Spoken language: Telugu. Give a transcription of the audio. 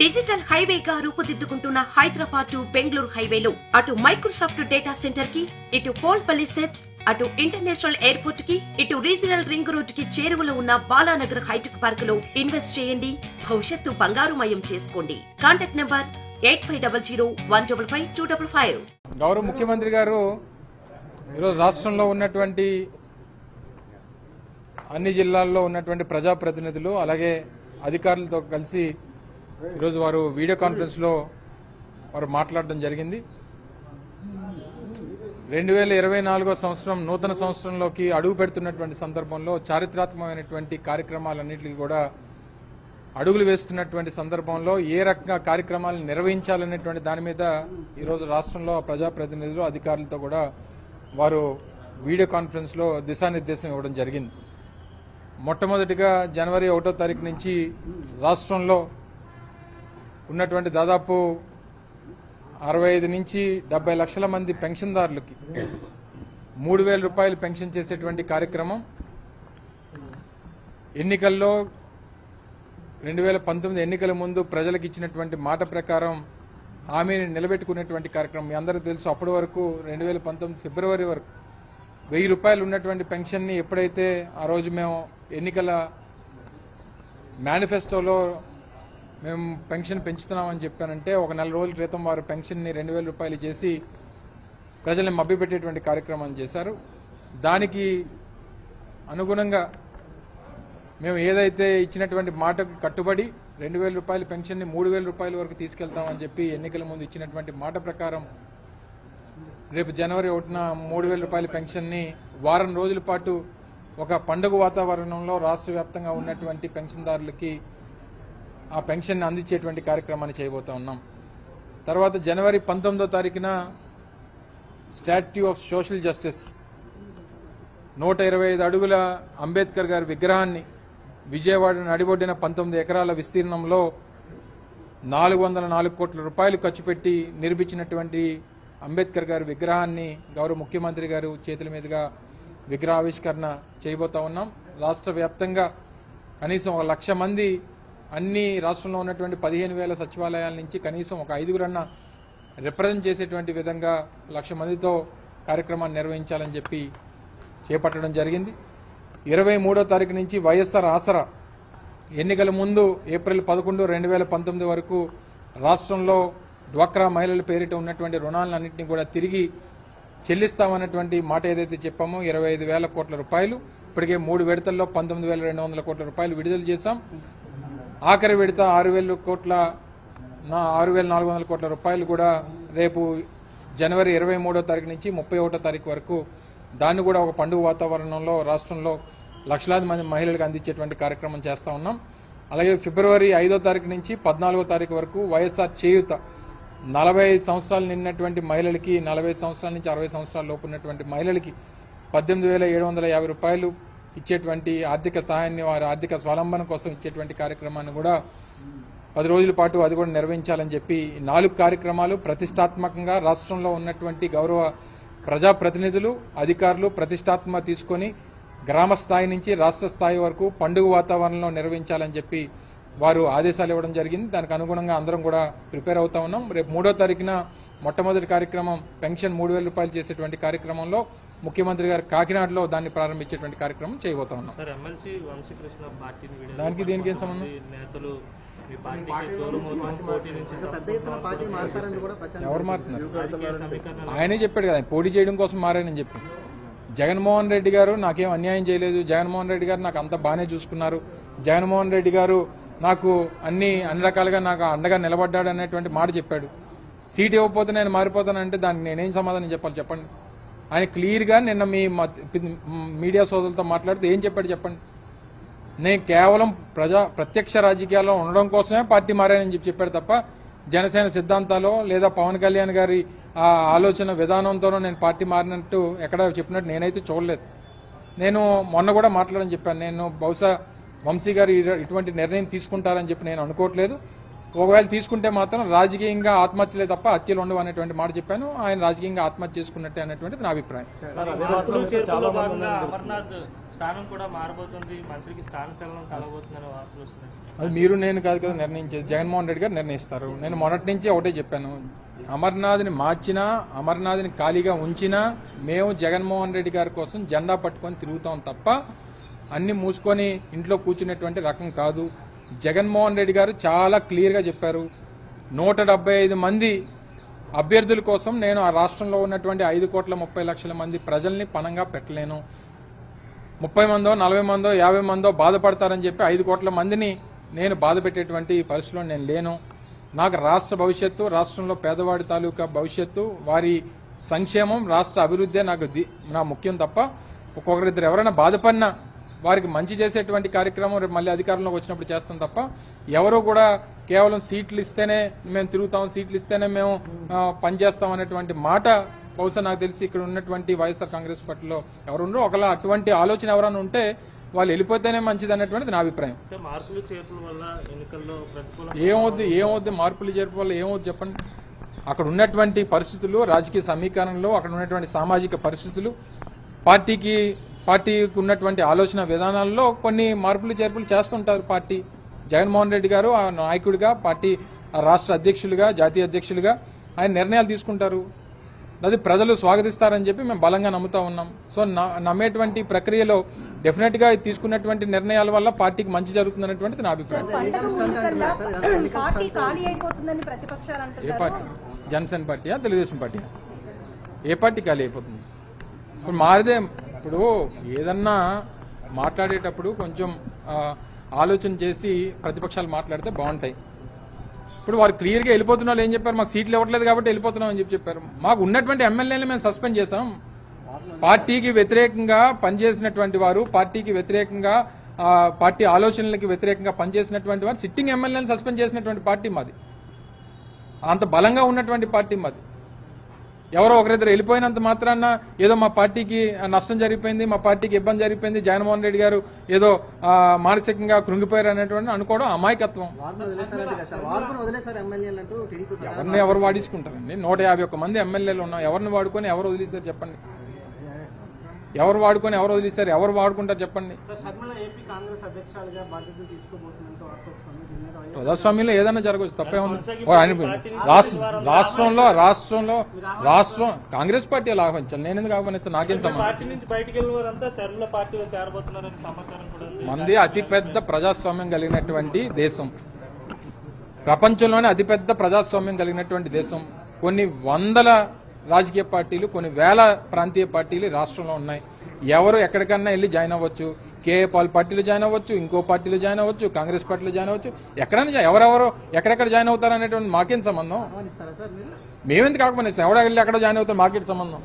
డిజిటల్ హైవేగా రూపుదిద్దుకుంటున్న హైదరాబాద్ టు బెంగళూరు హైవేలో అటు మైక్రోసాఫ్ట్ డేటా సెంటర్ కి, ఇటు పోల్పల్లి సెట్స్, అటు ఇంటర్నేషనల్ ఎయిర్పోర్ట్ కి, ఇటు రీజనల్ రింగ్ రోడ్ కి చేరువలో ఉన్న బాలానగర్ హైటెక్ పార్క్ లో ఇన్వెస్ట్ చేయండి. భవిష్యత్తు బంగారుమయం చేసుకోండి. Contact number 8500155255. గౌరవ ముఖ్యమంత్రి గారు ఈరోజు రాష్ట్రంలో ఉన్నటువంటి అన్ని జిల్లాల్లో ఉన్నటువంటి ప్రజాప్రతినిధులు అలాగే అధికారులతో కలిసి ఈరోజు వారు వీడియో కాన్ఫరెన్స్ లో వారు మాట్లాడడం జరిగింది. 2024 సంవత్సరం నూతన సంవత్సరంలోకి అడుగు పెడుతున్నటువంటి సందర్భంలో చారిత్రాత్మకమైనటువంటి కార్యక్రమాలన్నింటికి కూడా అడుగులు వేస్తున్నటువంటి సందర్భంలో ఏ రకంగా కార్యక్రమాలను నిర్వహించాలనేటువంటి దాని మీద ఈరోజు రాష్ట్రంలో ప్రజాప్రతినిధులు అధికారులతో కూడా వారు వీడియో కాన్ఫరెన్స్ లో దిశానిర్దేశం ఇవ్వడం జరిగింది. మొట్టమొదటిగా జనవరి 1వ తారీఖు నుంచి రాష్ట్రంలో ఉన్నటువంటి దాదాపు 65 నుంచి 70 లక్షల మంది పెన్షన్దారులకి 3,000 రూపాయలు పెన్షన్ చేసేటువంటి కార్యక్రమం ఎన్నికల్లో 2019 ఎన్నికల ముందు ప్రజలకు ఇచ్చినటువంటి మాట ప్రకారం హామీని నిలబెట్టుకునేటువంటి కార్యక్రమం. మీ అందరికీ తెలుసు, అప్పటి వరకు 2019 ఫిబ్రవరి వరకు 1000 రూపాయలు ఉన్నటువంటి పెన్షన్ ని ఎప్పుడైతే ఆ రోజు మేము ఎన్నికల మేనిఫెస్టోలో మేము పెన్షన్ పెంచుతున్నామని చెప్పానంటే ఒక నెల రోజుల క్రితం వారు పెన్షన్ ని 2,000 రూపాయలు చేసి ప్రజల్ని మభ్యపెట్టేటువంటి కార్యక్రమం చేశారు. దానికి అనుగుణంగా మేము ఏదైతే ఇచ్చినటువంటి మాటకు కట్టుబడి 2,000 రూపాయల పెన్షన్ ని 3,000 రూపాయల వరకు తీసుకెళ్తామని చెప్పి ఎన్నికల ముందు ఇచ్చినటువంటి మాట ప్రకారం రేపు జనవరి 1న 3,000 రూపాయల పెన్షన్ ని వారం రోజుల పాటు ఒక పండుగ వాతావరణంలో రాష్ట్ర వ్యాప్తంగా ఉన్నటువంటి పెన్షన్దారులకి ఆ పెన్షన్ ని అందించేటువంటి కార్యక్రమాన్ని చేయబోతా ఉన్నాం. తర్వాత జనవరి 19వ తారీఖున స్టాట్యూ ఆఫ్ సోషల్ జస్టిస్ 125 అడుగుల అంబేద్కర్ గారి విగ్రహాన్ని విజయవాడ నడిబొడ్డిన 19 ఎకరాల విస్తీర్ణంలో 404 కోట్ల రూపాయలు ఖర్చు పెట్టి నిర్మించినటువంటి అంబేద్కర్ గారి విగ్రహాన్ని గౌరవ ముఖ్యమంత్రి గారు చేతుల మీదుగా విగ్రహావిష్కరణ చేయబోతా ఉన్నాం. రాష్ట్ర వ్యాప్తంగా కనీసం 1,00,000 మంది అన్ని రాష్ట్రంలో ఉన్నటువంటి 15,000 సచివాలయాల నుంచి కనీసం ఒక 5గురన్న రిప్రజెంట్ చేసేటువంటి విధంగా 1,00,000 మందితో కార్యక్రమాన్ని నిర్వహించాలని చెప్పి చేపట్టడం జరిగింది. 23వ తారీఖు నుంచి వైఎస్ఆర్ ఆసరా ఎన్నికల ముందు ఏప్రిల్ 11, 2019 వరకు రాష్ట్రంలో డ్వాక్రా మహిళల పేరిట ఉన్నటువంటి రుణాలన్నింటినీ కూడా తిరిగి చెల్లిస్తామన్నటువంటి మాట ఏదైతే చెప్పామో 25,000 కోట్ల రూపాయలు ఇప్పటికే 3 విడతల్లో 19,200 కోట్ల రూపాయలు విడుదల చేశాం. ఆఖరి విడత 6,400 కోట్ల రూపాయలు కూడా రేపు జనవరి 23వ తారీఖు నుంచి 31వ తారీఖు వరకు దాన్ని కూడా ఒక పండుగ వాతావరణంలో రాష్ట్రంలో లక్షలాది మంది మహిళలకు అందించేటువంటి కార్యక్రమం చేస్తా ఉన్నాం. అలాగే ఫిబ్రవరి 5వ తారీఖు నుంచి 14వ తారీఖు వరకు వైఎస్ఆర్ చేయూత 45 సంవత్సరాలు నిన్నటువంటి మహిళలకి, 45 సంవత్సరాల నుంచి 60 సంవత్సరాల లోపు ఉన్నటువంటి మహిళలకి 18,750 రూపాయలు ఇచ్చేటువంటి ఆర్థిక సహాయాన్ని వారి ఆర్థిక స్వావలంబన కోసం ఇచ్చేటువంటి కార్యక్రమాన్ని కూడా 10 రోజుల పాటు అది కూడా నిర్వహించాలని చెప్పి 4 కార్యక్రమాలు ప్రతిష్టాత్మకంగా రాష్ట్రంలో ఉన్నటువంటి గౌరవ ప్రజాప్రతినిధులు అధికారులు ప్రతిష్టాత్మక తీసుకొని గ్రామ స్థాయి నుంచి రాష్ట్ర స్థాయి వరకు పండుగ వాతావరణంలో నిర్వహించాలని చెప్పి వారు ఆదేశాలు ఇవ్వడం జరిగింది. దానికి అనుగుణంగా అందరం కూడా ప్రిపేర్ అవుతా ఉన్నాం. రేపు 3వ తారీఖున మొట్టమొదటి కార్యక్రమం పెన్షన్ 3,000 రూపాయలు చేసేటువంటి కార్యక్రమంలో ముఖ్యమంత్రి గారు కాకినాడలో దాన్ని ప్రారంభించేటువంటి కార్యక్రమం చేయబోతా ఉన్నాం. దానికి దీనికి ఏం సంబంధం? ఎవరు మారుతున్నారు? ఆయనే చెప్పాడు కదా, పోటీ చేయడం కోసం మారానని చెప్పి. జగన్మోహన్ రెడ్డి గారు నాకేం అన్యాయం చేయలేదు, జగన్మోహన్ రెడ్డి గారు నాకు అంత బాగానే చూసుకున్నారు, జగన్మోహన్ రెడ్డి గారు నాకు అన్ని రకాలుగా నాకు అండగా నిలబడ్డాడు అనేటువంటి మాట చెప్పాడు. సీట్ ఇవ్వకపోతే నేను మారిపోతానంటే దానికి నేనేం సమాధానం చెప్పాలి చెప్పండి? ఆయన క్లియర్ గా నిన్న మీ మీడియా సోదరులతో మాట్లాడుతూ ఏం చెప్పాడు చెప్పండి? నేను కేవలం ప్రత్యక్ష రాజకీయాల్లో ఉండడం కోసమే పార్టీ మారానని చెప్పాడు తప్ప జనసేన సిద్ధాంతాలు లేదా పవన్ కళ్యాణ్ గారి ఆ ఆలోచన విధానంతోనూ నేను పార్టీ మారినట్టు ఎక్కడ చెప్పినట్టు నేనైతే చూడలేదు. నేను మొన్న కూడా మాట్లాడని చెప్పాను, నేను బహుశా వంశీ గారు ఇటువంటి నిర్ణయం తీసుకుంటారని చెప్పి నేను అనుకోవట్లేదు. ఒకవేళ తీసుకుంటే మాత్రం రాజకీయంగా ఆత్మహత్యలే తప్ప హత్యలు ఉండవు అనేటువంటి మాట చెప్పాను. ఆయన రాజకీయంగా ఆత్మహత్య చేసుకున్నట్టే అనేటువంటిది నా అభిప్రాయం. స్థానం కూడా మారబోతుంది, మంత్రికి స్థానచలనం కలగబోతుందని వార్తలు వస్తున్నాయి. అది మీరు నేను కాదు కదా నిర్ణయించేది, జగన్మోహన్ రెడ్డి గారు నిర్ణయిస్తారు. నేను మొదటి నుంచి ఒకటే చెప్పాను, అమర్నాథ్ని మార్చినా అమర్నాథ్ని ఖాళీగా ఉంచినా మేము జగన్మోహన్ రెడ్డి గారి కోసం జెండా పట్టుకొని తిరుగుతాం తప్ప అన్ని మూసుకొని ఇంట్లో కూర్చునేటువంటి రకం కాదు. జగన్మోహన్ రెడ్డి గారు చాలా క్లియర్గా చెప్పారు, 175 మంది అభ్యర్థుల కోసం నేను ఆ రాష్ట్రంలో ఉన్నటువంటి 5,30,00,000 మంది ప్రజల్ని పణంగా పెట్టలేను. 30 మందో 40 మందో 50 మందో బాధపడతారని చెప్పి 5 కోట్ల మందిని నేను బాధ పెట్టేటువంటి పరిస్థితిలో నేను లేను. నాకు రాష్ట్ర భవిష్యత్తు, రాష్ట్రంలో పేదవాడి తాలూకా భవిష్యత్తు, వారి సంక్షేమం, రాష్ట్ర అభివృద్ధి నా ముఖ్యం తప్ప ఒక్కొక్కరిద్దరు ఎవరైనా బాధపడినా వారికి మంచి చేసేటువంటి కార్యక్రమం రేపు మళ్ళీ అధికారంలోకి వచ్చినప్పుడు చేస్తాం తప్ప ఎవరు కూడా కేవలం సీట్లు ఇస్తేనే మేము తిరుగుతాం, సీట్లు ఇస్తేనే మేము పనిచేస్తాం అనేటువంటి మాట బహుశా నాకు తెలిసి ఇక్కడ ఉన్నటువంటి వైఎస్ఆర్ కాంగ్రెస్ పార్టీలో ఎవరున్నారో ఒకలా అటువంటి ఆలోచన ఎవరైనా ఉంటే వాళ్ళు వెళ్ళిపోతేనే మంచిది అనేటువంటిది నా అభిప్రాయం. మార్పులు చేర్పుల వల్ల ఎన్నికల్లో ఏమవుద్ది మార్పులు చేర్పుల వల్ల ఏమవుద్ది చెప్పండి. అక్కడ ఉన్నటువంటి పరిస్థితులు, రాజకీయ సమీకరణలో అక్కడ ఉన్నటువంటి సామాజిక పరిస్థితులు, పార్టీకి ఉన్నటువంటి ఆలోచన విధానాల్లో కొన్ని మార్పులు చేర్పులు చేస్తుంటారు పార్టీ. జగన్మోహన్ రెడ్డి గారు ఆ నాయకుడిగా, పార్టీ రాష్ట్ర అధ్యక్షులుగా, జాతీయ అధ్యక్షులుగా ఆయన నిర్ణయాలు తీసుకుంటారు. అది ప్రజలు స్వాగతిస్తారని చెప్పి మేము బలంగా నమ్ముతా ఉన్నాం. సో నమ్మేటువంటి ప్రక్రియలో డెఫినెట్ గా తీసుకున్నటువంటి నిర్ణయాల వల్ల పార్టీకి మంచి జరుగుతుందనేటువంటిది నా అభిప్రాయం. ఏ పార్టీ? జనసేన పార్టీయా, తెలుగుదేశం పార్టీయా? ఏ పార్టీ ఖాళీ అయిపోతుంది? ఇప్పుడు మారిదే. ఇప్పుడు ఏదన్నా మాట్లాడేటప్పుడు కొంచెం ఆలోచన చేసి ప్రతిపక్షాలు మాట్లాడితే బాగుంటాయి. ఇప్పుడు వారు క్లియర్గా వెళ్ళిపోతున్న వాళ్ళు ఏం చెప్పారు, మాకు సీట్లు ఇవ్వట్లేదు కాబట్టి వెళ్ళిపోతున్నాం అని చెప్పారు. మాకు ఉన్నటువంటి ఎమ్మెల్యేలు మేము సస్పెండ్ చేశాం. పార్టీకి వ్యతిరేకంగా పనిచేసినటువంటి వారు, పార్టీకి వ్యతిరేకంగా పార్టీ ఆలోచనలకి వ్యతిరేకంగా పనిచేసినటువంటి వారు సిట్టింగ్ ఎమ్మెల్యేలను సస్పెండ్ చేసినటువంటి పార్టీ మాది. అంత బలంగా ఉన్నటువంటి పార్టీ మాది. ఎవరో ఒకరిద్దరు వెళ్ళిపోయినంత మాత్రాన ఏదో మా పార్టీకి నష్టం జరిగిపోయింది, మా పార్టీకి ఇబ్బంది జరిగిపోయింది, జగన్మోహన్ రెడ్డి గారు ఏదో మానసికంగా కృంగిపోయారు అనేటువంటి అనుకోవడం అమాయకత్వం. ఎవరిని ఎవరు వాడించుకుంటారండి? 151 మంది ఎమ్మెల్యేలు ఉన్నాం. ఎవరిని వాడుకొని ఎవరు వదిలేశారు చెప్పండి? ఎవరు వాడుకొని ఎవరు వదిలేశారు? ఎవరు వాడుకుంటారు చెప్పండి? ప్రజాస్వామ్యంలో ఏదైనా జరగవచ్చు, తప్పే ఉంది. రాష్ట్రం కాంగ్రెస్ పార్టీ అలా ఆహ్వానించాలి. నేను ఎందుకు ఆహ్వానిస్తాను? నాకేం సంబంధం? మంది అతిపెద్ద ప్రజాస్వామ్యం కలిగినటువంటి దేశం, ప్రపంచంలోనే అతిపెద్ద ప్రజాస్వామ్యం కలిగినటువంటి దేశం. కొన్ని వందల రాజకీయ పార్టీలు, కొన్ని వేల ప్రాంతీయ పార్టీలు రాష్ట్రంలో ఉన్నాయి. ఎవరు ఎక్కడికన్నా వెళ్ళి జాయిన్ అవ్వచ్చు. కేఏ పాల్ పార్టీలో జాయిన్ అవ్వచ్చు, ఇంకో పార్టీలో జాయిన్ అవ్వచ్చు, కాంగ్రెస్ పార్టీలో జాయిన్ అవ్వచ్చు. ఎక్కడైనా ఎవరెవరో ఎక్కడెక్కడ జాయిన్ అవుతారు అనేటువంటి మాకేం సంబంధం? మేమెందుకు ఆహ్వానిస్తాం? ఎవడ వెళ్ళి ఎక్కడ జాయిన్ అవుతారు మాకేంటి సంబంధం?